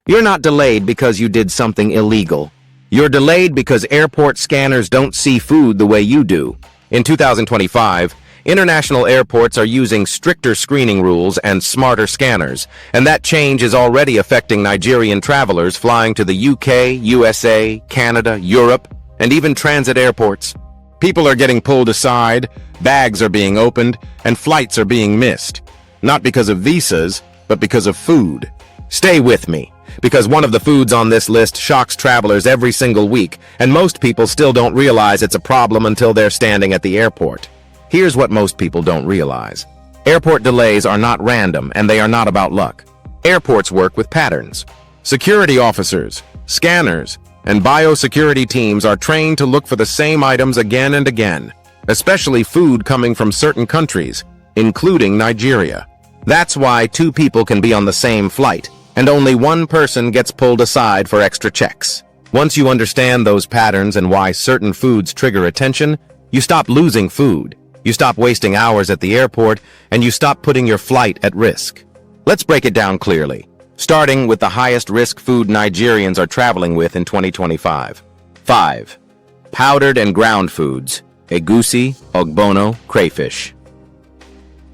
You're not delayed because you did something illegal. You're delayed because airport scanners don't see food the way you do. In 2025, international airports are using stricter screening rules and smarter scanners, and that change is already affecting Nigerian travelers flying to the UK, USA, Canada, Europe, and even transit airports. People are getting pulled aside, bags are being opened, and flights are being missed. Not because of visas, but because of food. Stay with me, because one of the foods on this list shocks travelers every single week, and most people still don't realize it's a problem until they're standing at the airport. Here's what most people don't realize. Airport delays are not random, and they are not about luck. Airports work with patterns. Security officers, scanners, and biosecurity teams are trained to look for the same items again and again, especially food coming from certain countries, including Nigeria. That's why two people can be on the same flight, and only one person gets pulled aside for extra checks. Once you understand those patterns and why certain foods trigger attention, you stop losing food, you stop wasting hours at the airport, and you stop putting your flight at risk. Let's break it down clearly, starting with the highest risk food Nigerians are traveling with in 2025. 5. Powdered and ground foods, egusi, ogbono, crayfish.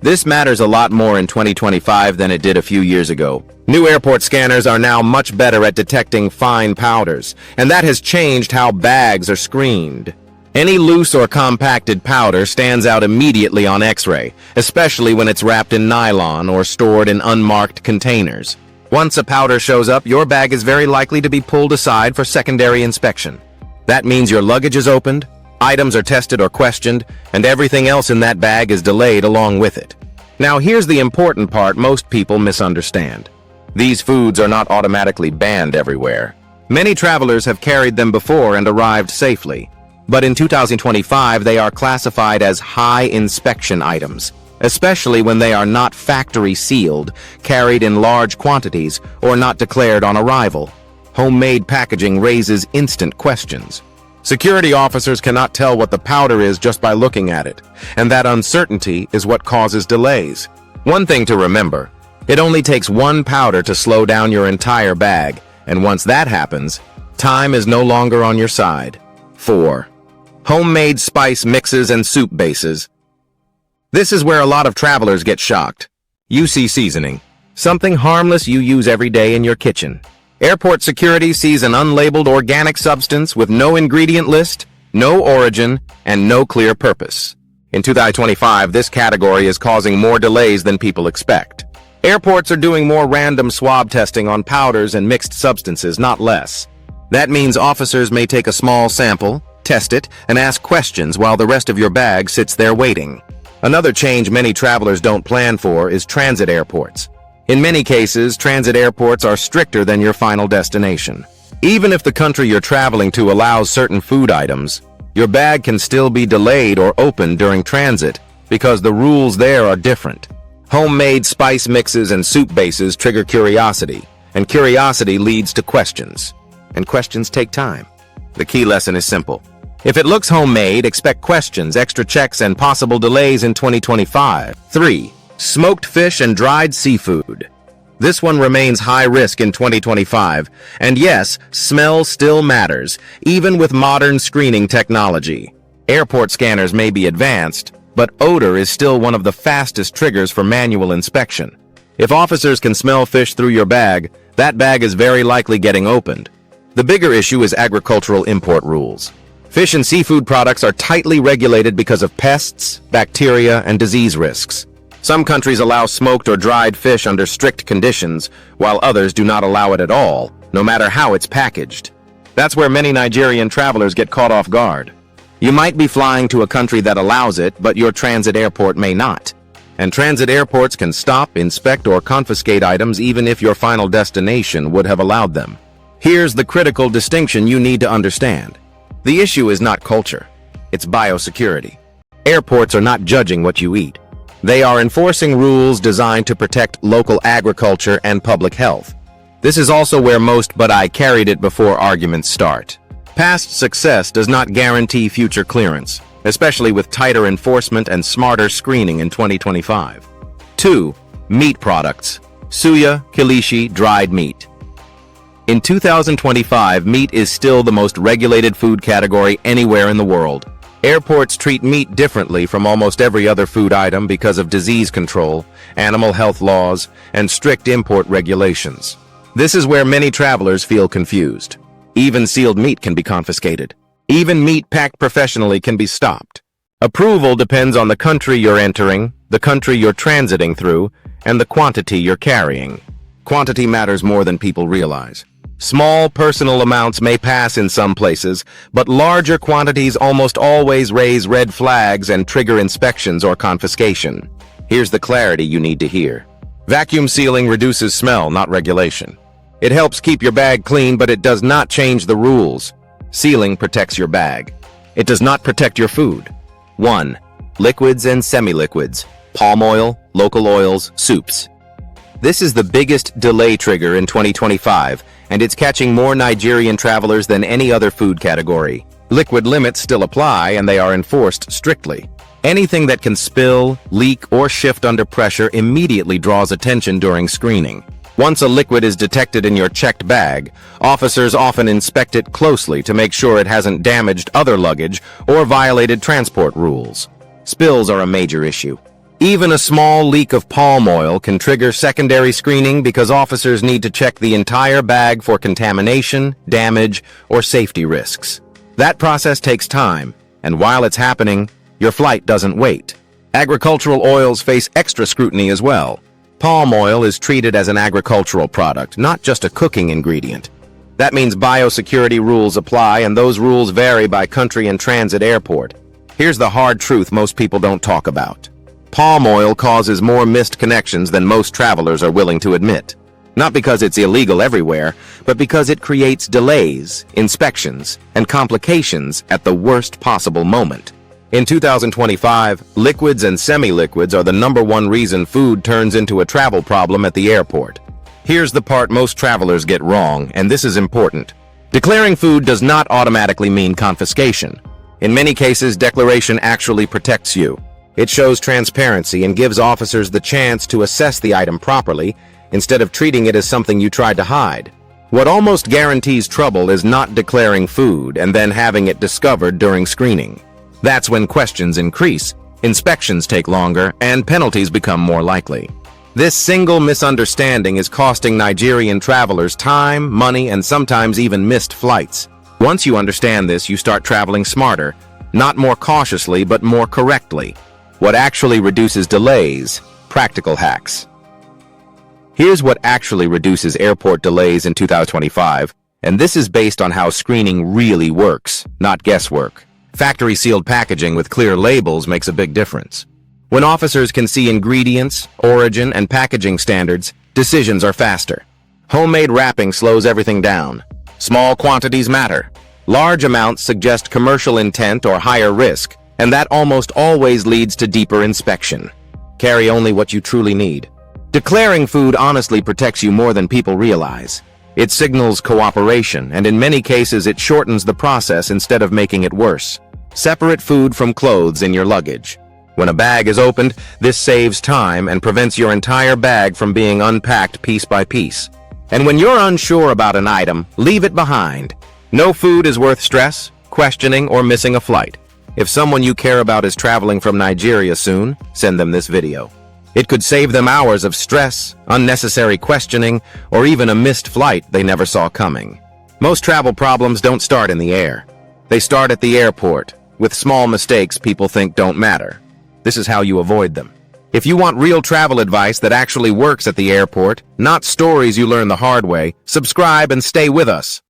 This matters a lot more in 2025 than it did a few years ago. New airport scanners are now much better at detecting fine powders, and that has changed how bags are screened. Any loose or compacted powder stands out immediately on X-ray, especially when it's wrapped in nylon or stored in unmarked containers. Once a powder shows up, your bag is very likely to be pulled aside for secondary inspection. That means your luggage is opened, items are tested or questioned, and everything else in that bag is delayed along with it. Now here's the important part most people misunderstand. These foods are not automatically banned everywhere. Many travelers have carried them before and arrived safely. But in 2025, they are classified as high inspection items, especially when they are not factory sealed, carried in large quantities, or not declared on arrival. Homemade packaging raises instant questions. Security officers cannot tell what the powder is just by looking at it, and that uncertainty is what causes delays. One thing to remember, it only takes one powder to slow down your entire bag, and once that happens, time is no longer on your side. 4. Homemade spice mixes and soup bases. This is where a lot of travelers get shocked. UC seasoning, something harmless you use every day in your kitchen. Airport security sees an unlabeled organic substance with no ingredient list, no origin, and no clear purpose. In 2025, this category is causing more delays than people expect. Airports are doing more random swab testing on powders and mixed substances, not less. That means officers may take a small sample, test it, and ask questions while the rest of your bag sits there waiting. Another change many travelers don't plan for is transit airports. In many cases, transit airports are stricter than your final destination. Even if the country you're traveling to allows certain food items, your bag can still be delayed or opened during transit because the rules there are different. Homemade spice mixes and soup bases trigger curiosity, and curiosity leads to questions. And questions take time. The key lesson is simple. If it looks homemade, expect questions, extra checks, and possible delays in 2025. 3. Smoked fish and dried seafood. This one remains high risk in 2025, and yes, smell still matters, even with modern screening technology. Airport scanners may be advanced, but odor is still one of the fastest triggers for manual inspection. If officers can smell fish through your bag, that bag is very likely getting opened. The bigger issue is agricultural import rules. Fish and seafood products are tightly regulated because of pests, bacteria, and disease risks. Some countries allow smoked or dried fish under strict conditions, while others do not allow it at all, no matter how it's packaged. That's where many Nigerian travelers get caught off guard. You might be flying to a country that allows it, but your transit airport may not. And transit airports can stop, inspect, or confiscate items even if your final destination would have allowed them. Here's the critical distinction you need to understand. The issue is not culture, it's biosecurity. Airports are not judging what you eat. They are enforcing rules designed to protect local agriculture and public health. This is also where most "but I carried it before" arguments start. Past success does not guarantee future clearance, especially with tighter enforcement and smarter screening in 2025. 2. Meat products. Suya, kilishi, dried meat. In 2025, meat is still the most regulated food category anywhere in the world. Airports treat meat differently from almost every other food item because of disease control, animal health laws, and strict import regulations. This is where many travelers feel confused. Even sealed meat can be confiscated. Even meat packed professionally can be stopped. Approval depends on the country you're entering, the country you're transiting through, and the quantity you're carrying. Quantity matters more than people realize. Small personal amounts may pass in some places, but larger quantities almost always raise red flags and trigger inspections or confiscation. Here's the clarity you need to hear. Vacuum sealing reduces smell, not regulation. It helps keep your bag clean, but it does not change the rules. Sealing protects your bag. It does not protect your food. 1. Liquids and semi-liquids. Palm oil, local oils, soups. This is the biggest delay trigger in 2025, and it's catching more Nigerian travelers than any other food category. Liquid limits still apply, and they are enforced strictly. Anything that can spill, leak, or shift under pressure immediately draws attention during screening. Once a liquid is detected in your checked bag, officers often inspect it closely to make sure it hasn't damaged other luggage or violated transport rules. Spills are a major issue. Even a small leak of palm oil can trigger secondary screening because officers need to check the entire bag for contamination, damage, or safety risks. That process takes time, and while it's happening, your flight doesn't wait. Agricultural oils face extra scrutiny as well. Palm oil is treated as an agricultural product, not just a cooking ingredient. That means biosecurity rules apply, and those rules vary by country and transit airport. Here's the hard truth most people don't talk about. Palm oil causes more missed connections than most travelers are willing to admit. Not because it's illegal everywhere, but because it creates delays, inspections, and complications at the worst possible moment. In 2025, liquids and semi-liquids are the #1 reason food turns into a travel problem at the airport. Here's the part most travelers get wrong, and this is important. Declaring food does not automatically mean confiscation. In many cases, declaration actually protects you. It shows transparency and gives officers the chance to assess the item properly, instead of treating it as something you tried to hide. What almost guarantees trouble is not declaring food and then having it discovered during screening. That's when questions increase, inspections take longer, and penalties become more likely. This single misunderstanding is costing Nigerian travelers time, money, and sometimes even missed flights. Once you understand this, you start traveling smarter, not more cautiously, but more correctly. What actually reduces delays? Practical hacks. Here's what actually reduces airport delays in 2025, and this is based on how screening really works, not guesswork. Factory-sealed packaging with clear labels makes a big difference. When officers can see ingredients, origin, and packaging standards, decisions are faster. Homemade wrapping slows everything down. Small quantities matter. Large amounts suggest commercial intent or higher risk, and that almost always leads to deeper inspection. Carry only what you truly need. Declaring food honestly protects you more than people realize. It signals cooperation, and in many cases it shortens the process instead of making it worse. Separate food from clothes in your luggage. When a bag is opened, this saves time and prevents your entire bag from being unpacked piece by piece. And when you're unsure about an item, leave it behind. No food is worth stress, questioning, or missing a flight. If someone you care about is traveling from Nigeria soon, send them this video. It could save them hours of stress, unnecessary questioning, or even a missed flight they never saw coming. Most travel problems don't start in the air. They start at the airport, with small mistakes people think don't matter. This is how you avoid them. If you want real travel advice that actually works at the airport, not stories you learn the hard way, subscribe and stay with us.